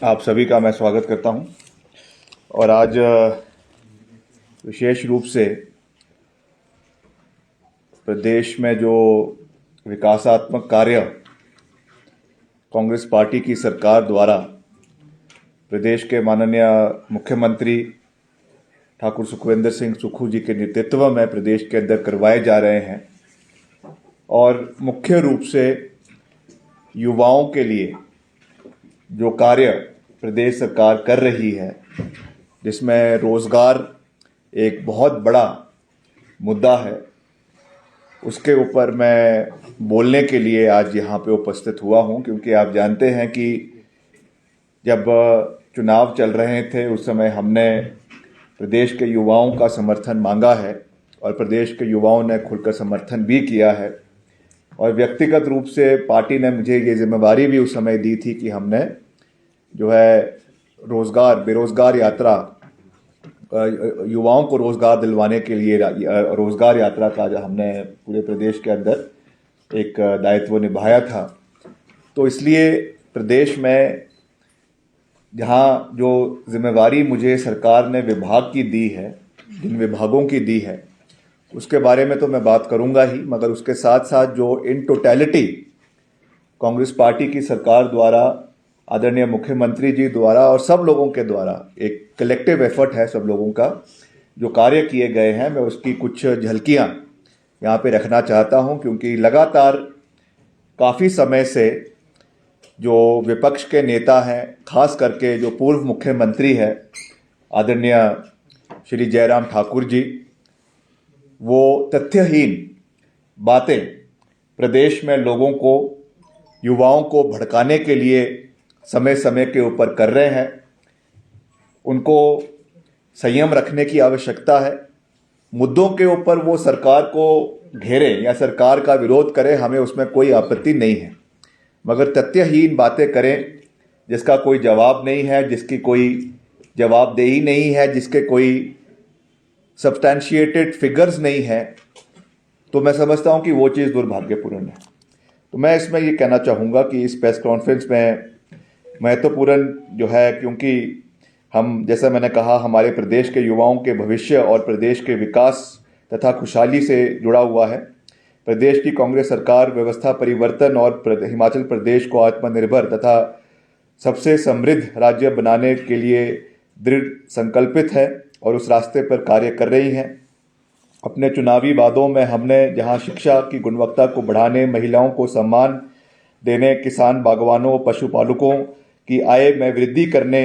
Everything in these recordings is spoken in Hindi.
आप सभी का मैं स्वागत करता हूं। और आज विशेष रूप से प्रदेश में जो विकासात्मक कार्य कांग्रेस पार्टी की सरकार द्वारा प्रदेश के माननीय मुख्यमंत्री ठाकुर सुखविंदर सिंह सुक्खू जी के नेतृत्व में प्रदेश के अंदर करवाए जा रहे हैं, और मुख्य रूप से युवाओं के लिए जो कार्य प्रदेश सरकार कर रही है, जिसमें रोजगार एक बहुत बड़ा मुद्दा है, उसके ऊपर मैं बोलने के लिए आज यहाँ पे उपस्थित हुआ हूँ। क्योंकि आप जानते हैं कि जब चुनाव चल रहे थे उस समय हमने प्रदेश के युवाओं का समर्थन मांगा है और प्रदेश के युवाओं ने खुलकर समर्थन भी किया है। और व्यक्तिगत रूप से पार्टी ने मुझे ये जिम्मेवारी भी उस समय दी थी कि हमने जो है बेरोजगार यात्रा, युवाओं को रोजगार दिलवाने के लिए रोजगार यात्रा का जो हमने पूरे प्रदेश के अंदर एक दायित्व निभाया था। तो इसलिए प्रदेश में जहाँ जो जिम्मेवारी मुझे सरकार ने विभाग की दी है, जिन विभागों की दी है, उसके बारे में तो मैं बात करूंगा ही, मगर उसके साथ साथ जो इन टोटलिटी कांग्रेस पार्टी की सरकार द्वारा, आदरणीय मुख्यमंत्री जी द्वारा और सब लोगों के द्वारा एक कलेक्टिव एफर्ट है, सब लोगों का जो कार्य किए गए हैं, मैं उसकी कुछ झलकियां यहाँ पे रखना चाहता हूँ। क्योंकि लगातार काफ़ी समय से जो विपक्ष के नेता हैं, खास करके जो पूर्व मुख्यमंत्री है आदरणीय श्री जयराम ठाकुर जी, वो तथ्यहीन बातें प्रदेश में लोगों को, युवाओं को भड़काने के लिए समय समय के ऊपर कर रहे हैं। उनको संयम रखने की आवश्यकता है। मुद्दों के ऊपर वो सरकार को घेरें या सरकार का विरोध करें, हमें उसमें कोई आपत्ति नहीं है, मगर तथ्यहीन बातें करें जिसका कोई जवाब नहीं है, जिसकी कोई जवाबदेही नहीं है, जिसके कोई सब्सटैंशिएटेड फिगर्स नहीं है, तो मैं समझता हूं कि वो चीज़ दुर्भाग्यपूर्ण है। तो मैं इसमें ये कहना चाहूँगा कि इस प्रेस कॉन्फ्रेंस में महत्वपूर्ण जो है, क्योंकि हम, जैसा मैंने कहा, हमारे प्रदेश के युवाओं के भविष्य और प्रदेश के विकास तथा खुशहाली से जुड़ा हुआ है। प्रदेश की कांग्रेस सरकार व्यवस्था परिवर्तन और हिमाचल प्रदेश को आत्मनिर्भर तथा सबसे समृद्ध राज्य बनाने के लिए दृढ़ संकल्पित है और उस रास्ते पर कार्य कर रही हैं। अपने चुनावी वादों में हमने जहां शिक्षा की गुणवत्ता को बढ़ाने, महिलाओं को सम्मान देने, किसान, बागवानों, पशुपालकों की आय में वृद्धि करने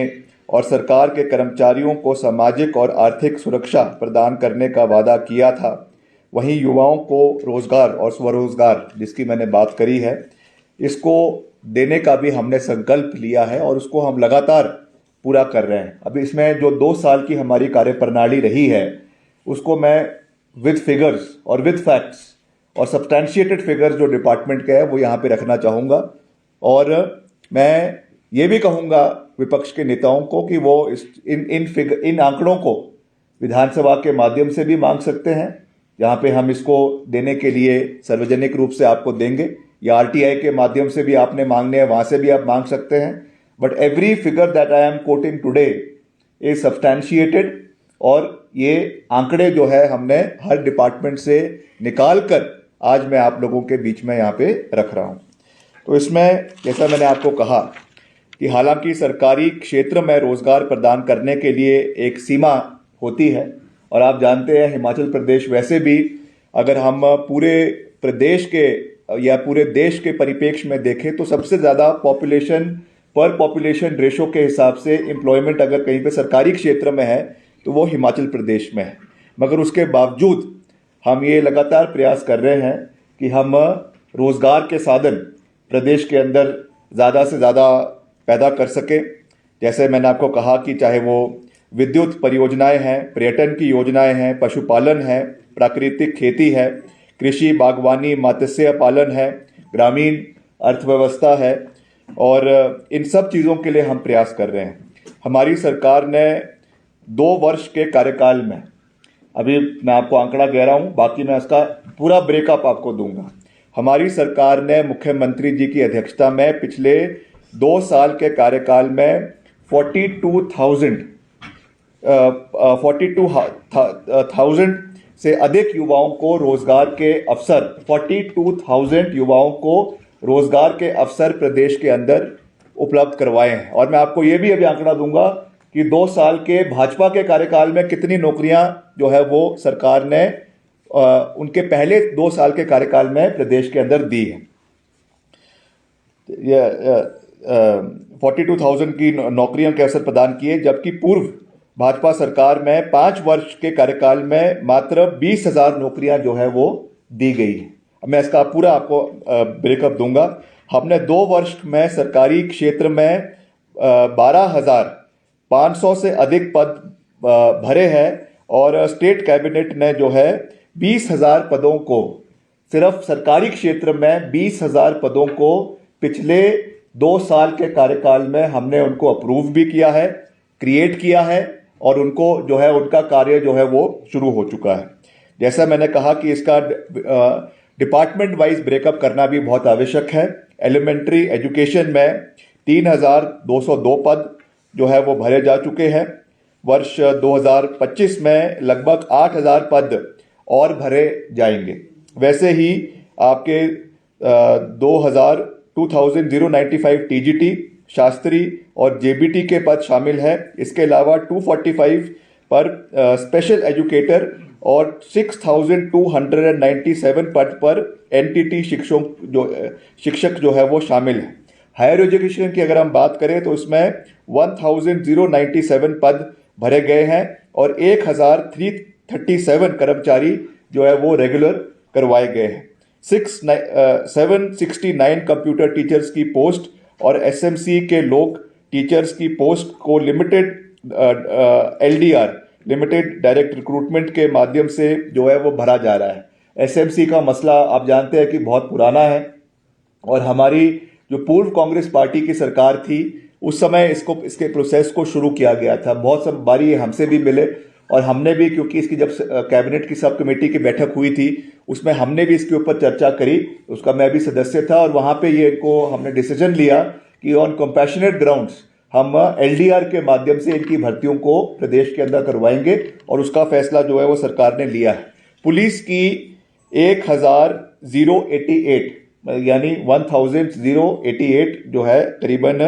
और सरकार के कर्मचारियों को सामाजिक और आर्थिक सुरक्षा प्रदान करने का वादा किया था, वहीं युवाओं को रोजगार और स्वरोजगार, जिसकी मैंने बात करी है, इसको देने का भी हमने संकल्प लिया है और उसको हम लगातार पूरा कर रहे हैं। अभी इसमें जो 2 साल की हमारी कार्यप्रणाली रही है, उसको मैं विद फिगर्स और विद फैक्ट्स और सब्सटैंशिएटेड फिगर्स जो डिपार्टमेंट के है वो यहाँ पे रखना चाहूँगा। और मैं ये भी कहूँगा विपक्ष के नेताओं को कि वो इन आंकड़ों को विधानसभा के माध्यम से भी मांग सकते हैं, जहाँ पे हम इसको देने के लिए सार्वजनिक रूप से आपको देंगे, या आरटीआई के माध्यम से भी आपने मांगने हैं, वहाँ से भी आप मांग सकते हैं। But every figure that I am quoting today is substantiated, और ये आंकड़े जो है हमने हर डिपार्टमेंट से निकाल कर आज मैं आप लोगों के बीच में यहाँ पे रख रहा हूँ। तो इसमें जैसा मैंने आपको कहा कि हालांकि सरकारी क्षेत्र में रोजगार प्रदान करने के लिए एक सीमा होती है, और आप जानते हैं हिमाचल प्रदेश वैसे भी, अगर हम पूरे प्रदेश के या पूरे देश के परिप्रेक्ष्य में देखें तो सबसे ज़्यादा पॉपुलेशन रेशो के हिसाब से एम्प्लॉयमेंट अगर कहीं पे सरकारी क्षेत्र में है तो वो हिमाचल प्रदेश में है। मगर उसके बावजूद हम ये लगातार प्रयास कर रहे हैं कि हम रोजगार के साधन प्रदेश के अंदर ज़्यादा से ज़्यादा पैदा कर सके। जैसे मैंने आपको कहा कि चाहे वो विद्युत परियोजनाएं हैं, पर्यटन की योजनाएं हैं, पशुपालन है, प्राकृतिक खेती है, कृषि, बागवानी, मत्स्य पालन है, ग्रामीण अर्थव्यवस्था है, और इन सब चीज़ों के लिए हम प्रयास कर रहे हैं। हमारी सरकार ने 2 वर्ष के कार्यकाल में, अभी मैं आपको आंकड़ा कह रहा हूँ, बाकी मैं इसका पूरा ब्रेकअप आपको दूंगा। हमारी सरकार ने मुख्यमंत्री जी की अध्यक्षता में पिछले 2 साल के कार्यकाल में 42,000 से अधिक युवाओं को रोजगार के अवसर 42,000 युवाओं को रोजगार के अवसर प्रदेश के अंदर उपलब्ध करवाए हैं। और मैं आपको ये भी अभी आंकड़ा दूंगा कि 2 साल के भाजपा के कार्यकाल में कितनी नौकरियां जो है वो सरकार ने उनके पहले 2 साल के कार्यकाल में प्रदेश के अंदर दी है। 42,000 की नौकरियों के अवसर प्रदान किए, जबकि पूर्व भाजपा सरकार में 5 वर्ष के कार्यकाल में मात्र 20,000 नौकरियां जो है वो दी गई है। मैं इसका पूरा आपको ब्रेकअप दूंगा। हमने 2 वर्ष में सरकारी क्षेत्र में 12,500 से अधिक पद भरे हैं और स्टेट कैबिनेट ने जो है 20,000 पदों को, सिर्फ सरकारी क्षेत्र में 20,000 पदों को पिछले 2 साल के कार्यकाल में हमने उनको अप्रूव भी किया है, क्रिएट किया है और उनको जो है उनका कार्य जो है वो शुरू हो चुका है। जैसा मैंने कहा कि इसका डिपार्टमेंट वाइज ब्रेकअप करना भी बहुत आवश्यक है। एलिमेंट्री एजुकेशन में 3,202 पद जो है वो भरे जा चुके हैं। वर्ष 2025 में लगभग 8,000 पद और भरे जाएंगे। वैसे ही आपके 2,095 टीजीटी, शास्त्री और जेबीटी के पद शामिल हैं। इसके अलावा 245 पर स्पेशल एजुकेटर और 6,297 पद पर एनटीटी शिक्षक जो है वो शामिल है। हायर एजुकेशन की अगर हम बात करें तो इसमें 1,097 पद भरे गए हैं और 1,337 कर्मचारी जो है वो रेगुलर करवाए गए हैं। 769 कंप्यूटर टीचर्स की पोस्ट और एसएमसी के लोक टीचर्स की पोस्ट को limited LDR limited direct recruitment के माध्यम से जो है वो भरा जा रहा है। एसएमसी का मसला आप जानते हैं कि बहुत पुराना है और हमारी जो पूर्व कांग्रेस पार्टी की सरकार थी उस समय इसके प्रोसेस को शुरू किया गया था। बहुत सब बारी हमसे भी मिले और हमने भी, क्योंकि इसकी जब कैबिनेट की सब कमेटी की बैठक हुई थी उसमें हमने भी इसके ऊपर चर्चा करी, उसका मैं भी सदस्य था और वहाँ पे ये इनको हमने डिसीजन लिया कि ऑन कंपैशनेट ग्राउंड्स हम एलडीआर के माध्यम से इनकी भर्तियों को प्रदेश के अंदर करवाएंगे और उसका फैसला जो है वो सरकार ने लिया है। पुलिस की 1,088 यानी 1,088 जो है करीबन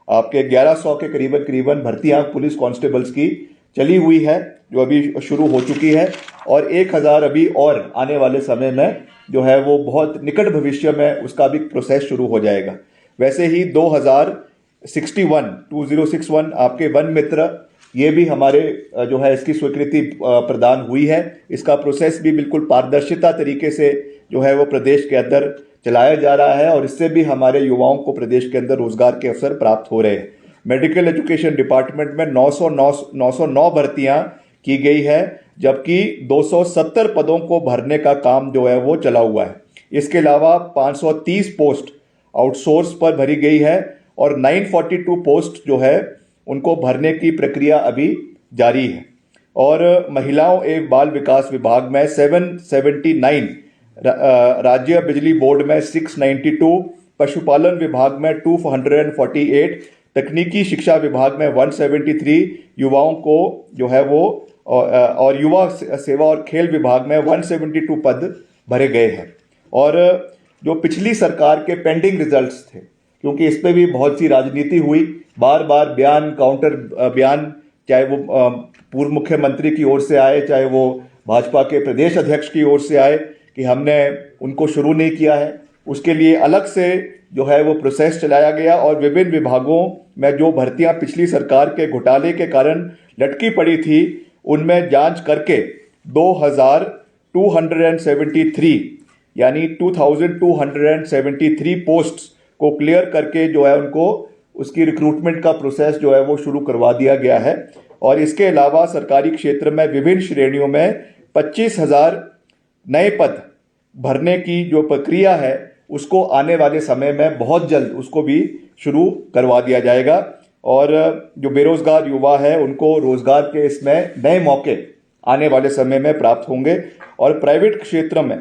आपके 1100 के करीबन भर्तियां पुलिस कांस्टेबल्स की चली हुई है जो अभी शुरू हो चुकी है और 1,000 अभी और आने वाले समय में जो है वो बहुत निकट भविष्य में उसका भी प्रोसेस शुरू हो जाएगा। वैसे ही 2061 आपके वन मित्र, ये भी हमारे जो है इसकी स्वीकृति प्रदान हुई है। इसका प्रोसेस भी बिल्कुल पारदर्शिता तरीके से जो है वो प्रदेश के अंदर चलाया जा रहा है और इससे भी हमारे युवाओं को प्रदेश के अंदर रोजगार के अवसर प्राप्त हो रहे हैं। मेडिकल एजुकेशन डिपार्टमेंट में 909 भर्तियां की गई है, जबकि 270 पदों को भरने का काम जो है वो चला हुआ है। इसके अलावा 530 पोस्ट आउटसोर्स पर भरी गई है और 942 पोस्ट जो है उनको भरने की प्रक्रिया अभी जारी है। और महिलाओं एवं बाल विकास विभाग में 779, राज्य बिजली बोर्ड में 692, पशुपालन विभाग में 248, तकनीकी शिक्षा विभाग में 173 युवाओं को जो है वो और युवा सेवा और खेल विभाग में 172 पद भरे गए हैं। और जो पिछली सरकार के पेंडिंग रिजल्ट्स थे, क्योंकि इस पे भी बहुत सी राजनीति हुई, बार बार बयान काउंटर बयान, चाहे वो पूर्व मुख्यमंत्री की ओर से आए चाहे वो भाजपा के प्रदेश अध्यक्ष की ओर से आए कि हमने उनको शुरू नहीं किया है। उसके लिए अलग से जो है वो प्रोसेस चलाया गया और विभिन्न विभागों में जो भर्तियां पिछली सरकार के घोटाले के कारण लटकी पड़ी थी उनमें जांच करके 2,273 यानी 2,273 पोस्ट्स को क्लियर करके जो है उनको उसकी रिक्रूटमेंट का प्रोसेस जो है वो शुरू करवा दिया गया है। और इसके अलावा सरकारी क्षेत्र में विभिन्न श्रेणियों में 25,000 नए पद भरने की जो प्रक्रिया है उसको आने वाले समय में बहुत जल्द उसको भी शुरू करवा दिया जाएगा और जो बेरोजगार युवा है उनको रोजगार के इसमें नए मौके आने वाले समय में प्राप्त होंगे। और प्राइवेट क्षेत्र में,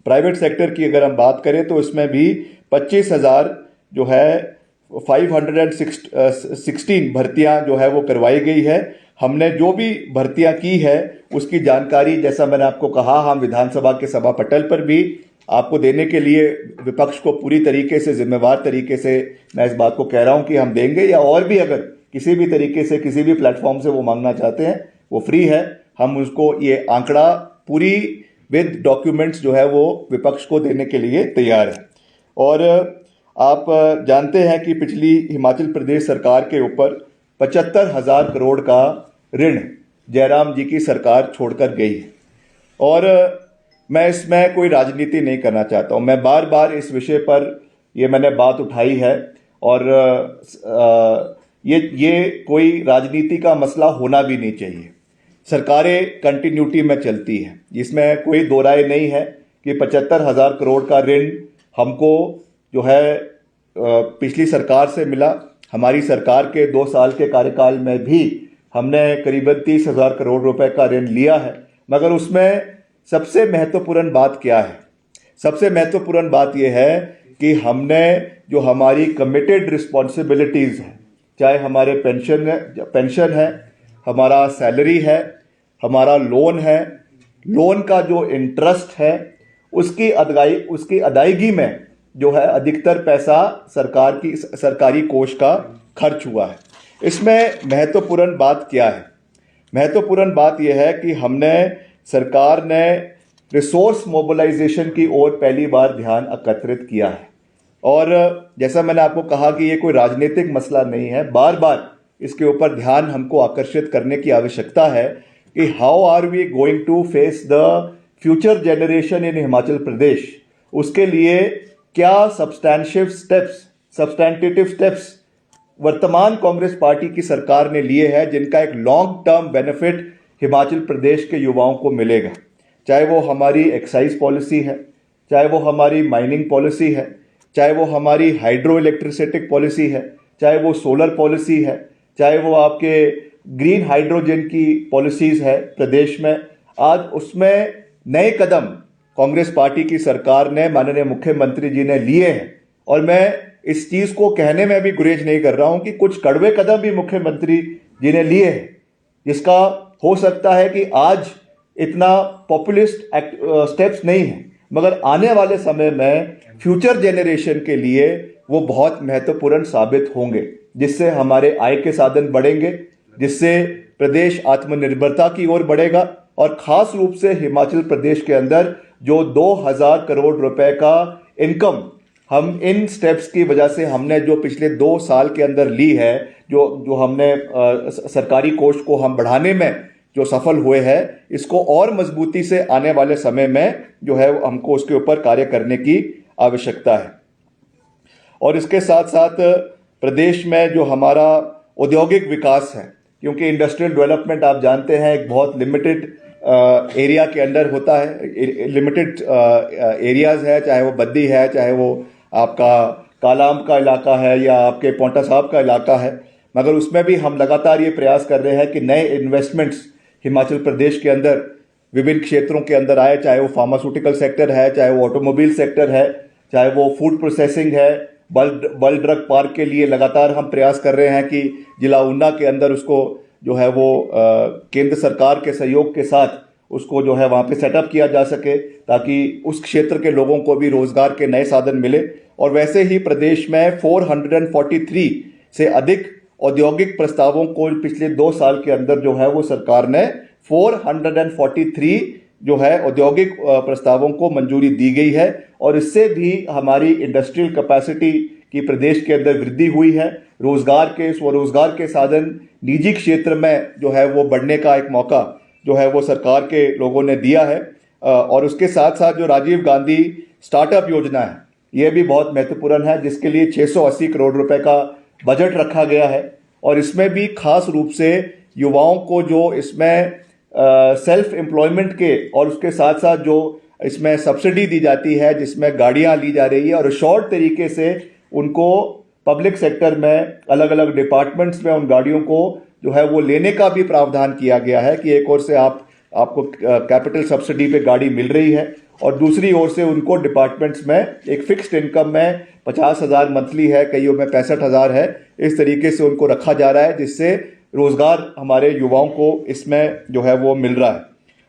प्राइवेट सेक्टर की अगर हम बात करें तो इसमें भी 25,000 जो है 516 भर्तियां जो है वो करवाई गई है। हमने जो भी भर्तियां की है उसकी जानकारी, जैसा मैंने आपको कहा, हम विधानसभा के सभा पटल पर भी आपको देने के लिए विपक्ष को पूरी तरीके से, जिम्मेवार तरीके से मैं इस बात को कह रहा हूं कि हम देंगे, या और भी अगर किसी भी तरीके से किसी भी प्लेटफॉर्म से वो मांगना चाहते हैं वो फ्री है। हम उसको ये आंकड़ा पूरी विद डॉक्यूमेंट्स जो है वो विपक्ष को देने के लिए तैयार है। और आप जानते हैं कि पिछली हिमाचल प्रदेश सरकार के ऊपर 75,000 करोड़ का ऋण जयराम जी की सरकार छोड़कर गई है। और मैं इसमें कोई राजनीति नहीं करना चाहता हूं। मैं बार बार इस विषय पर ये मैंने बात उठाई है, और ये कोई राजनीति का मसला होना भी नहीं चाहिए। सरकारें कंटिन्यूटी में चलती हैं, इसमें कोई दो राय नहीं है कि 75,000 करोड़ का ऋण हमको जो है पिछली सरकार से मिला। हमारी सरकार के 2 साल के कार्यकाल में भी हमने करीबन 30,000 करोड़ रुपए का ऋण लिया है। मगर उसमें सबसे महत्वपूर्ण बात क्या है? सबसे महत्वपूर्ण बात यह है कि हमने जो हमारी कमिटेड रिस्पॉन्सिबिलिटीज़ हैं, चाहे हमारे पेंशन है, हमारा सैलरी है, हमारा लोन है, लोन का जो इंटरेस्ट है, उसकी अदायगी में जो है अधिकतर पैसा सरकारी कोष का खर्च हुआ है। इसमें महत्वपूर्ण बात क्या है? महत्वपूर्ण बात यह है कि सरकार ने रिसोर्स मोबिलाइजेशन की ओर पहली बार ध्यान एकत्रित किया है। और जैसा मैंने आपको कहा कि ये कोई राजनीतिक मसला नहीं है, बार बार इसके ऊपर ध्यान हमको आकर्षित करने की आवश्यकता है कि how are we going to face the future generation in Himachal Pradesh. उसके लिए क्या सब्सटैंटिव स्टेप्स वर्तमान कांग्रेस पार्टी की सरकार ने लिए हैं, जिनका एक long term benefit Himachal Pradesh के युवाओं को मिलेगा। चाहे वो हमारी एक्साइज पॉलिसी है, चाहे वो हमारी माइनिंग पॉलिसी है, चाहे वो हमारी हाइड्रो इलेक्ट्रिसिटी पॉलिसी है, चाहे वो सोलर पॉलिसी है, चाहे वो आपके ग्रीन हाइड्रोजन की पॉलिसीज है प्रदेश में। आज उसमें नए कदम कांग्रेस पार्टी की सरकार ने, माननीय मुख्यमंत्री जी ने लिए हैं। और मैं इस चीज को कहने में भी गुरेज नहीं कर रहा हूं कि कुछ कड़वे कदम भी मुख्यमंत्री जी ने लिए हैं, जिसका हो सकता है कि आज इतना पॉपुलिस्ट स्टेप्स नहीं है, मगर आने वाले समय में फ्यूचर जनरेशन के लिए वो बहुत महत्वपूर्ण साबित होंगे, जिससे हमारे आय के साधन बढ़ेंगे, जिससे प्रदेश आत्मनिर्भरता की ओर बढ़ेगा। और खास रूप से हिमाचल प्रदेश के अंदर जो 2,000 करोड़ रुपए का इनकम हम इन स्टेप्स की वजह से हमने जो पिछले 2 साल के अंदर ली है, जो हमने सरकारी कोष को हम बढ़ाने में जो सफल हुए हैं, इसको और मजबूती से आने वाले समय में जो है हमको उसके ऊपर कार्य करने की आवश्यकता है। और इसके साथ साथ प्रदेश में जो हमारा औद्योगिक विकास है, क्योंकि इंडस्ट्रियल डेवलपमेंट आप जानते हैं एक बहुत लिमिटेड एरिया के अंदर होता है, लिमिटेड एरियाज है, चाहे वो बद्दी है, चाहे वो आपका कालाम का इलाका है या आपके पोंटा साहब का इलाका है। मगर उसमें भी हम लगातार ये प्रयास कर रहे हैं कि नए इन्वेस्टमेंट्स हिमाचल प्रदेश के अंदर विभिन्न क्षेत्रों के अंदर आए, चाहे वो फार्मास्यूटिकल सेक्टर है, चाहे वो ऑटोमोबाइल सेक्टर है, चाहे वो फूड प्रोसेसिंग है। बल्क ड्रग पार्क के लिए लगातार हम प्रयास कर रहे हैं कि जिला ऊना के अंदर उसको जो है वो केंद्र सरकार के सहयोग के साथ उसको जो है वहाँ पे सेटअप किया जा सके, ताकि उस क्षेत्र के लोगों को भी रोजगार के नए साधन मिले। और वैसे ही प्रदेश में 443 से अधिक औद्योगिक प्रस्तावों को पिछले 2 साल के अंदर जो है वो सरकार ने 443 जो है औद्योगिक प्रस्तावों को मंजूरी दी गई है। और इससे भी हमारी इंडस्ट्रियल कैपेसिटी की प्रदेश के अंदर वृद्धि हुई है। स्वरोजगार के साधन निजी क्षेत्र में जो है वो बढ़ने का एक मौका जो है वो सरकार के लोगों ने दिया है। और उसके साथ साथ जो राजीव गांधी स्टार्टअप योजना है, ये भी बहुत महत्वपूर्ण है, जिसके लिए 680 करोड़ रुपए का बजट रखा गया है। और इसमें भी खास रूप से युवाओं को जो इसमें सेल्फ एम्प्लॉयमेंट के, और उसके साथ साथ जो इसमें सब्सिडी दी जाती है, जिसमें गाड़ियां ली जा रही है, और शॉर्ट तरीके से उनको पब्लिक सेक्टर में अलग अलग डिपार्टमेंट्स में उन गाड़ियों को जो है वो लेने का भी प्रावधान किया गया है कि एक ओर से आपको कैपिटल सब्सिडी पे गाड़ी मिल रही है, और दूसरी ओर से उनको डिपार्टमेंट्स में एक फिक्स्ड इनकम में 50,000 मंथली है, कईयों में 65,000 है, इस तरीके से उनको रखा जा रहा है, जिससे रोज़गार हमारे युवाओं को इसमें जो है वो मिल रहा है।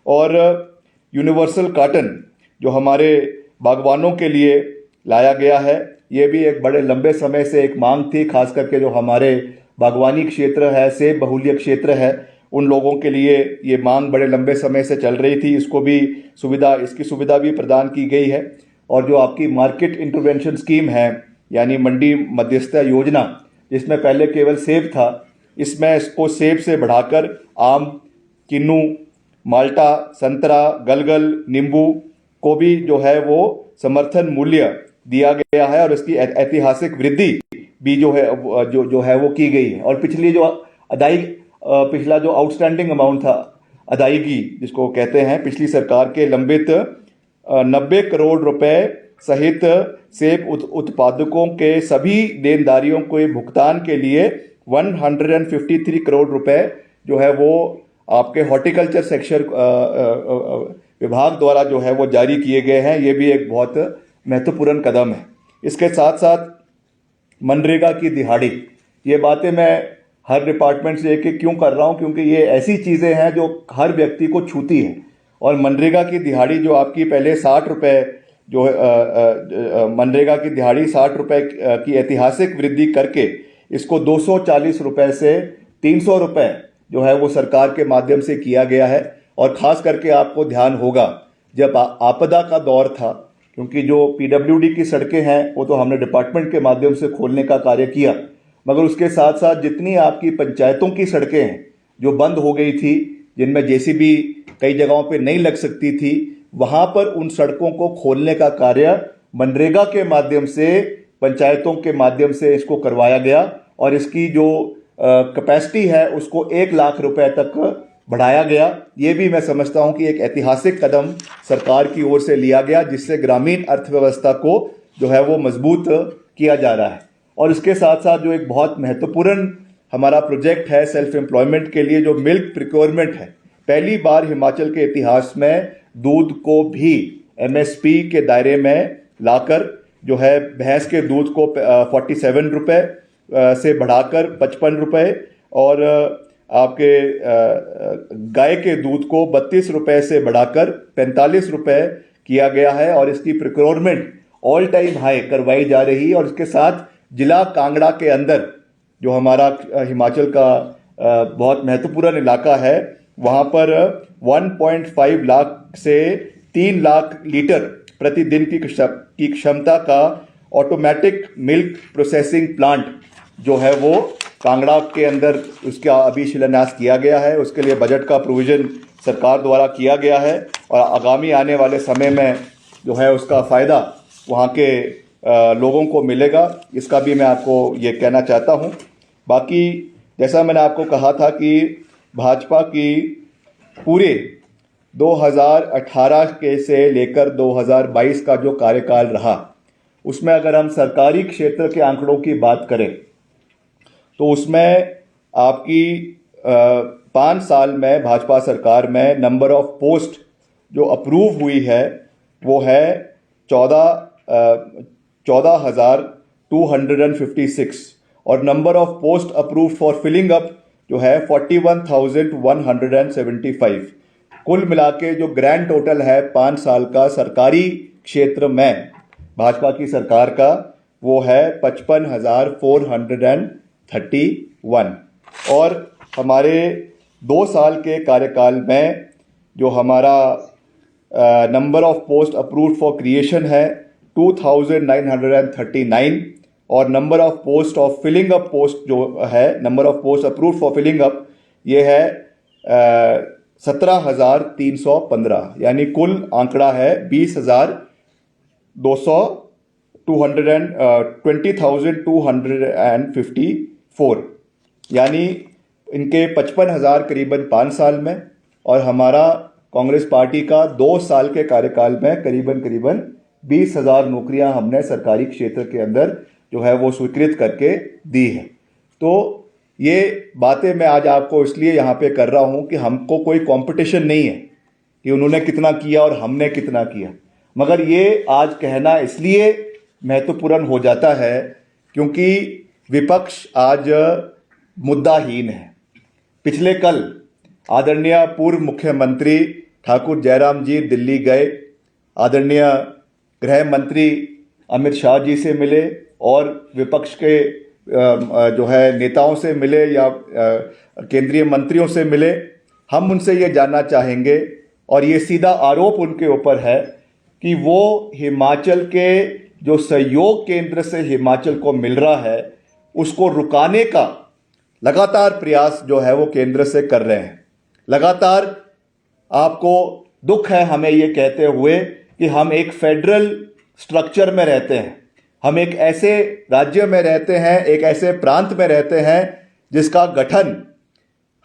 और यूनिवर्सल कॉटन जो हमारे बागवानों के लिए लाया गया है, ये भी एक बड़े लंबे समय से एक मांग थी, खास करके जो हमारे बागवानी क्षेत्र है, सेब बहुल्य क्षेत्र है, उन लोगों के लिए ये मांग बड़े लंबे समय से चल रही थी। इसकी सुविधा भी प्रदान की गई है। और जो आपकी मार्केट इंटरवेंशन स्कीम है, यानी मंडी मध्यस्थता योजना, जिसमें पहले केवल सेब था, इसमें इसको सेब से बढ़ाकर आम, किन्नू, माल्टा, संतरा, गलगल, नींबू को भी जो है वो समर्थन मूल्य दिया गया है और इसकी ऐतिहासिक वृद्धि भी जो है वो की गई है। और पिछला जो आउटस्टैंडिंग अमाउंट था, अदायगी जिसको कहते हैं, पिछली सरकार के लंबित 90 करोड़ रुपए सहित सेब उत्पादकों के सभी देनदारियों के भुगतान के लिए 153 करोड़ रुपए जो है वो आपके हॉर्टिकल्चर सेक्शन विभाग द्वारा जो है वो जारी किए गए हैं। ये भी एक बहुत महत्वपूर्ण कदम है। इसके साथ साथ मनरेगा की दिहाड़ी, ये बातें मैं हर डिपार्टमेंट से एक एक क्यों कर रहा हूँ, क्योंकि ये ऐसी चीज़ें हैं जो हर व्यक्ति को छूती हैं। और मनरेगा की दिहाड़ी जो आपकी पहले 60 रुपये जो मनरेगा की दिहाड़ी 60 रुपये की ऐतिहासिक वृद्धि करके इसको 240 रुपये से 300 रुपये जो है वो सरकार के माध्यम से किया गया है। और ख़ास करके आपको ध्यान होगा, जब आपदा का दौर था, क्योंकि जो पीडब्ल्यूडी की सड़कें हैं वो तो हमने डिपार्टमेंट के माध्यम से खोलने का कार्य किया, मगर उसके साथ साथ जितनी आपकी पंचायतों की सड़कें हैं जो बंद हो गई थी, जिनमें जेसीबी कई जगहों पे नहीं लग सकती थी, वहाँ पर उन सड़कों को खोलने का कार्य मनरेगा के माध्यम से, पंचायतों के माध्यम से इसको करवाया गया। और इसकी जो कैपेसिटी है उसको 1 लाख रुपए तक बढ़ाया गया। ये भी मैं समझता हूँ कि एक ऐतिहासिक कदम सरकार की ओर से लिया गया, जिससे ग्रामीण अर्थव्यवस्था को जो है वो मजबूत किया जा रहा है। और इसके साथ साथ जो एक बहुत महत्वपूर्ण हमारा प्रोजेक्ट है सेल्फ एम्प्लॉयमेंट के लिए, जो मिल्क प्रिक्योरमेंट है, पहली बार हिमाचल के इतिहास में दूध को भी एमएसपी के दायरे में लाकर जो है भैंस के दूध को 47 रुपये से बढ़ाकर 55 रुपये और आपके गाय के दूध को 32 रुपये से बढ़ाकर 45 रुपये किया गया है। और इसकी प्रिक्योरमेंट ऑल टाइम हाई करवाई जा रही है। और इसके साथ जिला कांगड़ा के अंदर जो हमारा हिमाचल का बहुत महत्वपूर्ण इलाका है, वहाँ पर 1.5 लाख से 3 लाख लीटर प्रतिदिन की क्षमता का ऑटोमेटिक मिल्क प्रोसेसिंग प्लांट जो है वो कांगड़ा के अंदर उसका अभी शिलान्यास किया गया है। उसके लिए बजट का प्रोविज़न सरकार द्वारा किया गया है और आगामी आने वाले समय में जो है उसका फ़ायदा वहाँ के लोगों को मिलेगा। इसका भी मैं आपको ये कहना चाहता हूँ। बाकी जैसा मैंने आपको कहा था कि भाजपा की पूरे 2018 के से लेकर 2022 का जो कार्यकाल रहा, उसमें अगर हम सरकारी क्षेत्र के आंकड़ों की बात करें तो उसमें आपकी 5 साल में भाजपा सरकार में नंबर ऑफ पोस्ट जो अप्रूव हुई है वो है 14,256 और number of post approve for filling up जो है 41,175। कुल मिला के जो ग्रैंड टोटल है 5 साल का सरकारी क्षेत्र में भाजपा की सरकार का, वो है 55,431। और हमारे 2 साल के कार्यकाल में जो हमारा number of post approved for creation है 2,939 और number of post of filling up post जो है, number of post approved for filling up, ये है 17,315। यानी कुल आंकड़ा है 20,254। यानी इनके 55,000 करीबन 5 साल में और हमारा कांग्रेस पार्टी का 2 साल के कार्यकाल में करीबन 20,000 नौकरियां हमने सरकारी क्षेत्र के अंदर जो है वो स्वीकृत करके दी है। तो ये बातें मैं आज आपको इसलिए यहाँ पे कर रहा हूँ कि हमको कोई कंपटीशन नहीं है कि उन्होंने कितना किया और हमने कितना किया। मगर ये आज कहना इसलिए महत्वपूर्ण हो जाता है क्योंकि विपक्ष आज मुद्दाहीन है। पिछले कल आदरणीय पूर्व मुख्यमंत्री ठाकुर जयराम जी दिल्ली गए, आदरणीय गृह मंत्री अमित शाह जी से मिले और विपक्ष के जो है नेताओं से मिले या केंद्रीय मंत्रियों से मिले। हम उनसे ये जानना चाहेंगे और ये सीधा आरोप उनके ऊपर है कि वो हिमाचल के जो सहयोग केंद्र से हिमाचल को मिल रहा है उसको रुकाने का लगातार प्रयास जो है वो केंद्र से कर रहे हैं। लगातार आपको दुख है हमें ये कहते हुए कि हम एक फेडरल स्ट्रक्चर में रहते हैं, हम एक ऐसे राज्य में रहते हैं, एक ऐसे प्रांत में रहते हैं जिसका गठन